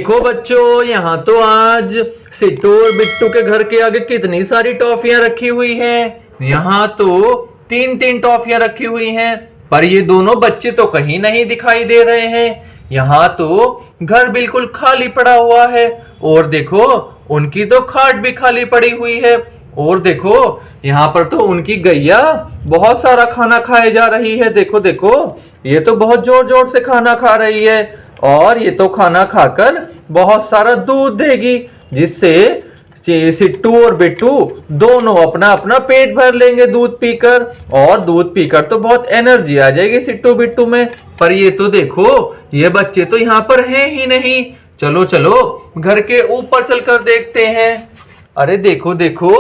देखो बच्चों, यहाँ तो आज सिट्टू और बिट्टू के घर के आगे कितनी सारी टॉफियां रखी हुई हैं। यहाँ तो तीन तीन टॉफियां रखी हुई हैं, पर ये दोनों बच्चे तो कहीं नहीं दिखाई दे रहे हैं। यहाँ तो घर बिल्कुल खाली पड़ा हुआ है और देखो उनकी तो खाट भी खाली पड़ी हुई है। और देखो यहाँ पर तो उनकी गैया बहुत सारा खाना खाए जा रही है। देखो देखो, ये तो बहुत जोर जोर से खाना खा रही है और ये तो खाना खाकर बहुत सारा दूध देगी, जिससे सिट्टू और बिट्टू दोनों अपना अपना पेट भर लेंगे दूध पीकर। और दूध पीकर तो बहुत एनर्जी आ जाएगी सिट्टू बिट्टू में। पर ये तो देखो, ये बच्चे तो यहाँ पर हैं ही नहीं। चलो चलो घर के ऊपर चलकर देखते हैं। अरे देखो देखो,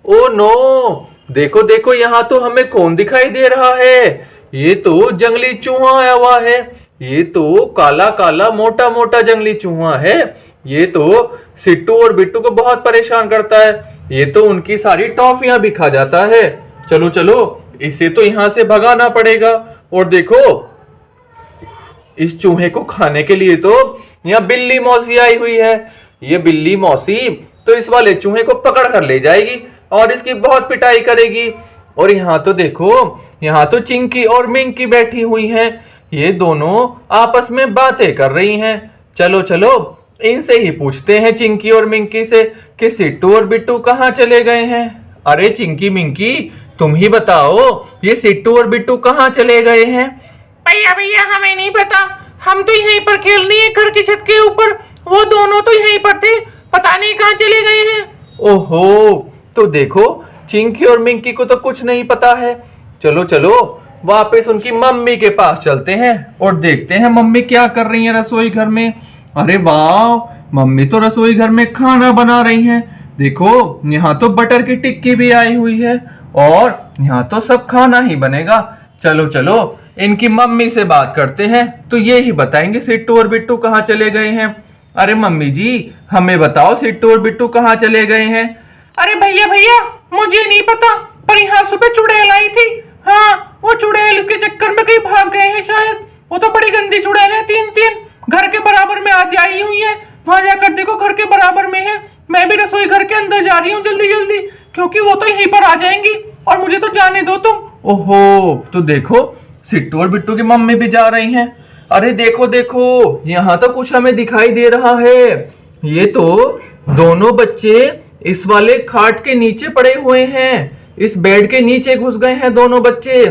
ओ नो, देखो देखो, यहाँ तो हमें कौन दिखाई दे रहा है? ये तो जंगली चूहा आया हुआ है। ये तो काला काला मोटा मोटा जंगली चूहा है। ये तो सिट्टू और बिट्टू को बहुत परेशान करता है। ये तो उनकी सारी टॉफियां भी खा जाता है। चलो चलो, इसे तो यहाँ से भगाना पड़ेगा। और देखो, इस चूहे को खाने के लिए तो यहाँ बिल्ली मौसी आई हुई है। ये बिल्ली मौसी तो इस वाले चूहे को पकड़ कर ले जाएगी और इसकी बहुत पिटाई करेगी। और यहाँ तो देखो, यहाँ तो चिंकी और मिंकी बैठी हुई हैं। ये दोनों आपस में बातें कर रही हैं। चलो चलो, इनसे ही पूछते हैं, चिंकी और मिंकी से, कि सिट्टू और बिट्टू कहाँ चले गए हैं। अरे चिंकी मिंकी, तुम ही बताओ, ये सिट्टू और बिट्टू कहाँ चले गए हैं? भैया भैया हमें नहीं पता, हम तो यहीं पर खेल रही है घर की छत के ऊपर। वो दोनों तो यहीं पर थे, पता नहीं कहाँ चले गए हैं। ओहो, तो देखो चिंकी और मिंकी को तो कुछ नहीं पता है। चलो चलो, वापस उनकी मम्मी के पास चलते हैं और देखते हैं मम्मी क्या कर रही है रसोई घर में। अरे वाह, मम्मी तो रसोई घर में खाना बना रही हैं। देखो यहाँ तो बटर की टिक्की भी आई हुई है और यहाँ तो सब खाना ही बनेगा। चलो चलो, इनकी मम्मी से बात करते हैं, तो ये ही बताएंगे सिट्टू और बिट्टू कहाँ चले गए हैं। अरे मम्मी जी, हमें बताओ सिट्टू और बिट्टू कहाँ चले गए हैं? अरे भैया भैया, मुझे नहीं पता, पर यहाँ सुबह चुड़ैल आई थी। हाँ, वो चुड़ैल के चक्कर में कहीं भाग गए हैं शायद। वो तो बड़ी गंदी चुड़ैल है, तीन तीन घर के बराबर में आती आई हुई है। वहां जाकर देखो, घर के बराबर में है। मैं भी रसोई घर के अंदर जा रही हूँ जल्दी जल्दी, क्योंकि वो तो यहीं पर आ जाएंगी और मुझे तो जाने दो तुम। ओहो, तो देखो सिट्टू और बिट्टू की मम्मी भी जा रही हैं। अरे देखो देखो, यहाँ तो कुछ हमें दिखाई दे रहा है। ये तो दोनों बच्चे इस वाले खाट के नीचे पड़े हुए हैं। इस बेड के नीचे घुस गए हैं दोनों बच्चे।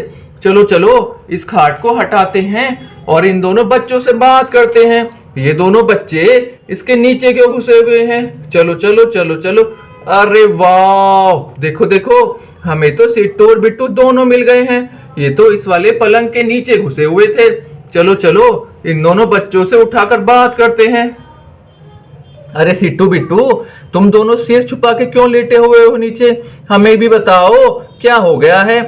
चलो चलो, इस खाट को हटाते हैं और इन दोनों बच्चों से बात करते हैं। ये दोनों बच्चे इसके नीचे क्यों घुसे हुए हैं? चलो चलो चलो चलो। अरे वाह, देखो देखो, हमें तो सिट्टू और बिट्टू दोनों मिल गए हैं। ये तो इस वाले पलंग के नीचे घुसे हुए थे। चलो चलो, इन दोनों बच्चों से उठाकर बात करते हैं। अरे सिट्टू बिट्टू, तुम दोनों सिर छुपा के क्यों लेटे हुए हो नीचे? हमें भी बताओ क्या हो गया है?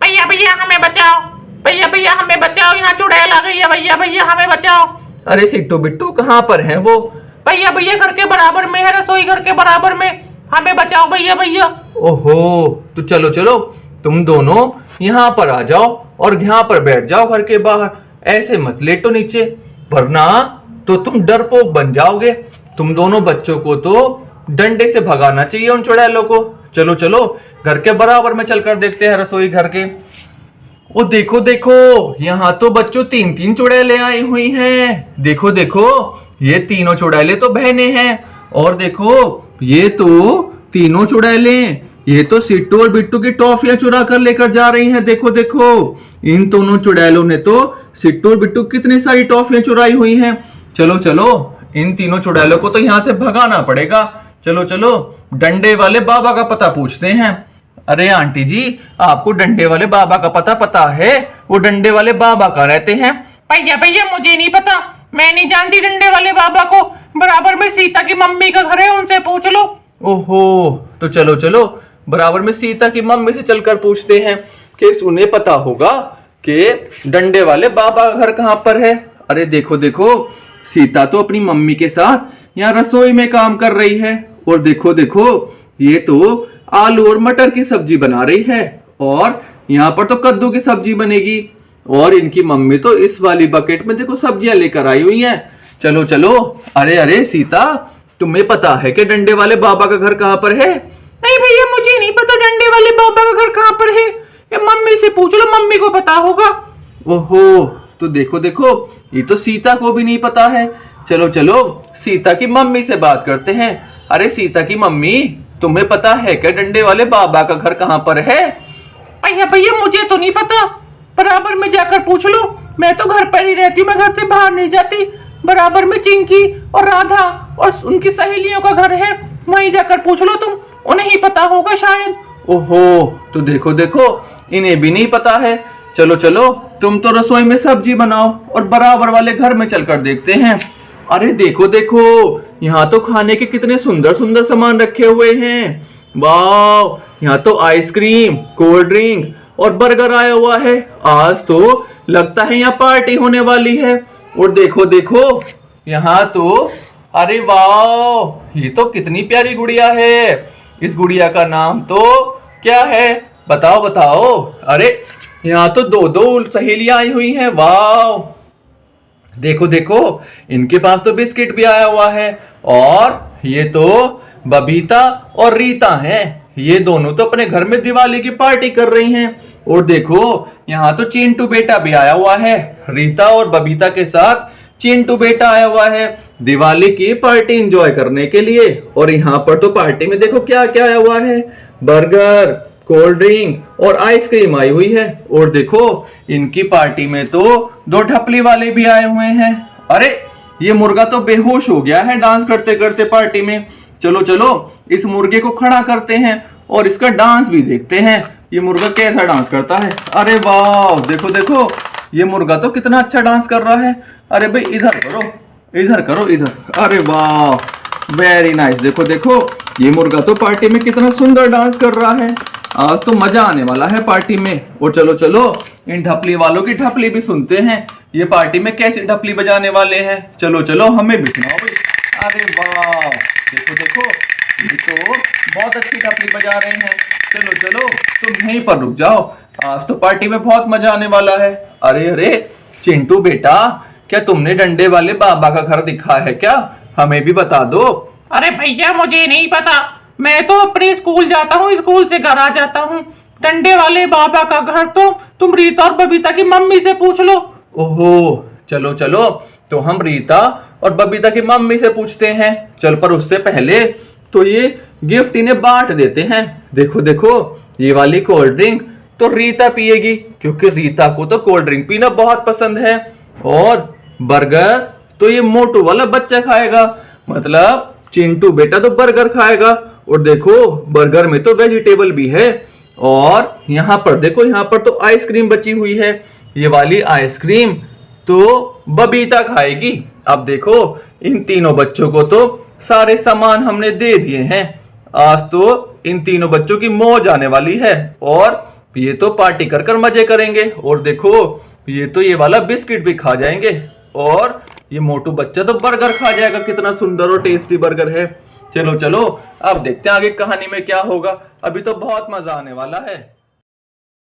भैया भैया हमें बचाओ, भैया भैया हमें बचाओ, यहाँ चुड़ैल आ गई है, भैया भैया हमें बचाओ। अरे सिट्टू बिट्टू, कहाँ पर हैं वो? भैया भैया घर के बराबर में है, रसोई घर के बराबर में, हमें बचाओ भैया भैया। ओहो, तो चलो चलो, तुम दोनों यहाँ पर आ जाओ और यहाँ पर बैठ जाओ घर के बाहर। ऐसे मत लेटो नीचे, वरना तो तुम डरपोक बन जाओगे। तुम दोनों बच्चों को तो डंडे से भगाना चाहिए उन चुड़ैलों को। चलो चलो, घर के बराबर में चलकर देखते हैं रसोई घर के। ओ देखो देखो, यहाँ तो बच्चों तीन तीन चुड़ैलें आई हुई हैं। देखो देखो, ये तीनों चुड़ैलें तो बहनें हैं। और देखो, ये तो तीनों चुड़ैलें, ये तो सिट्टू और बिट्टू की टॉफियां चुरा कर लेकर जा रही हैं। देखो देखो, इन दोनों चुड़ैलों ने तो सिट्टू और बिट्टू कितनी सारी टॉफियां चुराई हुई हैं। चलो चलो, इन तीनों चुड़ैलों को तो यहाँ से भगाना पड़ेगा। चलो चलो, डंडे वाले बाबा का पता पूछते हैं। अरे आंटी जी, आपको डंडे वाले बाबा का पता है? वो डंडे वाले बाबा कहाँ रहते हैं? भैया भैया मुझे नहीं पता, मैं नहीं जानती डंडे वाले बाबा को। बराबर में सीता की मम्मी का घर है, उनसे पूछ लो। ओहो, तो चलो चलो, बराबर में सीता की मम्मी से चलकर पूछते हैं कि उन्हें पता होगा कि डंडे वाले बाबा का घर कहाँ पर है। अरे देखो देखो, सीता तो अपनी मम्मी के साथ यहाँ रसोई में काम कर रही है। और देखो देखो, ये तो आलू और मटर की सब्जी बना रही है और यहाँ पर तो कद्दू की सब्जी बनेगी। और इनकी मम्मी तो इस वाली बकेट में देखो सब्जियां लेकर आई हुई हैं। चलो चलो। अरे अरे सीता, तुम्हें पता है कि डंडे वाले बाबा का घर कहाँ पर है? नहीं भैया, मुझे नहीं पता डंडे वाले बाबा का घर कहाँ पर है। ये मम्मी से पूछ लो, मम्मी को पता होगा। ओहो, तो देखो देखो, ये तो सीता को भी नहीं पता है। चलो चलो, सीता की मम्मी से बात करते हैं। अरे सीता की मम्मी, तुम्हें पता है क्या डंडे वाले बाबा का घर कहाँ पर है? भैया भैया, मुझे तो नहीं पता, बराबर में जाकर पूछ लो। मैं तो घर पर ही रहती हूँ, मैं घर से बाहर नहीं जाती। बराबर में चिंकी और राधा और उनकी सहेलियों का घर है, वहीं जाकर पूछ लो तुम, उन्हें ही पता होगा शायद। ओहो, तो देखो देखो, इन्हें भी नहीं पता है। चलो चलो, तुम तो रसोई में सब्जी बनाओ और बराबर वाले घर में चलकर देखते हैं। अरे देखो देखो, यहाँ तो खाने के कितने सुंदर सुंदर सामान रखे हुए हैं। वाह, यहाँ तो आइसक्रीम, कोल्ड ड्रिंक और बर्गर आया हुआ है। आज तो लगता है यहाँ पार्टी होने वाली है। और देखो देखो, यहाँ तो, अरे वाह, ये तो कितनी प्यारी गुड़िया है। इस गुड़िया का नाम तो क्या है, बताओ बताओ। अरे यहाँ तो दो दो सहेलियां आई हुई हैं। वाह, देखो देखो, इनके पास तो बिस्किट भी आया हुआ है। और ये तो बबीता और रीता हैं। ये दोनों तो अपने घर में दिवाली की पार्टी कर रही हैं। और देखो, यहाँ तो चिंटू बेटा भी आया हुआ है। रीता और बबीता के साथ चिंटू बेटा आया हुआ है दिवाली की पार्टी एंजॉय करने के लिए। और यहाँ पर तो पार्टी में देखो क्या क्या आया हुआ है, बर्गर, कोल्ड ड्रिंक और आइसक्रीम आई हुई है। और देखो, इनकी पार्टी में तो दो ढपली वाले भी आए हुए हैं। अरे ये मुर्गा तो बेहोश हो गया है डांस करते करते पार्टी में। चलो चलो, इस मुर्गे को खड़ा करते हैं और इसका डांस भी देखते हैं, ये मुर्गा कैसा डांस करता है। अरे वाह, देखो देखो, ये मुर्गा तो कितना अच्छा डांस कर रहा है। अरे भाई इधर करो, इधर करो, इधर। अरे वाह, वेरी नाइस। देखो देखो, ये मुर्गा तो पार्टी में कितना सुंदर डांस कर रहा है। आज तो मजा आने वाला है पार्टी में। और चलो चलो, इन ढपली वालों की ढपली भी सुनते हैं, ये पार्टी में कैसी ढपली बजाने वाले हैं। चलो चलो, हमें भी सुनाओ भाई। अरे वाह, देखो देखो, ये तो बहुत अच्छी ढपली बजा रहे हैं। चलो चलो, तुम यहीं पर रुक जाओ, आज तो पार्टी में बहुत मजा आने वाला है। अरे अरे चिंटू बेटा, क्या तुमने डंडे वाले बाबा का घर दिखा है क्या? हमें भी बता दो। अरे भैया, मुझे नहीं पता, मैं तो अपने स्कूल जाता हूँ, स्कूल से घर आ जाता हूँ। डंडे वाले बाबा का घर तो तुम रीता और बबीता की मम्मी से पूछ लो। ओहो, चलो चलो, तो हम रीता और बबीता की मम्मी से पूछते हैं। चल, पर उससे पहले तो ये गिफ्ट इन्हें बांट देते हैं। देखो देखो, ये वाली कोल्ड ड्रिंक तो रीता पिएगी, क्योंकि रीता को तो कोल्ड ड्रिंक पीना बहुत पसंद है। और बर्गर तो ये मोटू वाला बच्चा खाएगा, मतलब चिंटू बेटा तो बर्गर खाएगा। और देखो, बर्गर में तो वेजिटेबल भी है। और यहाँ पर देखो, यहाँ पर तो आइसक्रीम बची हुई है, ये वाली आइसक्रीम तो बबीता खाएगी। अब देखो, इन तीनों बच्चों को तो सारे सामान हमने दे दिए हैं। आज तो इन तीनों बच्चों की मौज आने वाली है और ये तो पार्टी कर कर मजे करेंगे। और देखो, ये तो ये वाला बिस्किट भी खा जाएंगे और ये मोटू बच्चा तो बर्गर खा जाएगा, कितना सुंदर और टेस्टी बर्गर है। चलो चलो, अब देखते हैं आगे कहानी में क्या होगा। अभी तो बहुत मजा आने वाला है।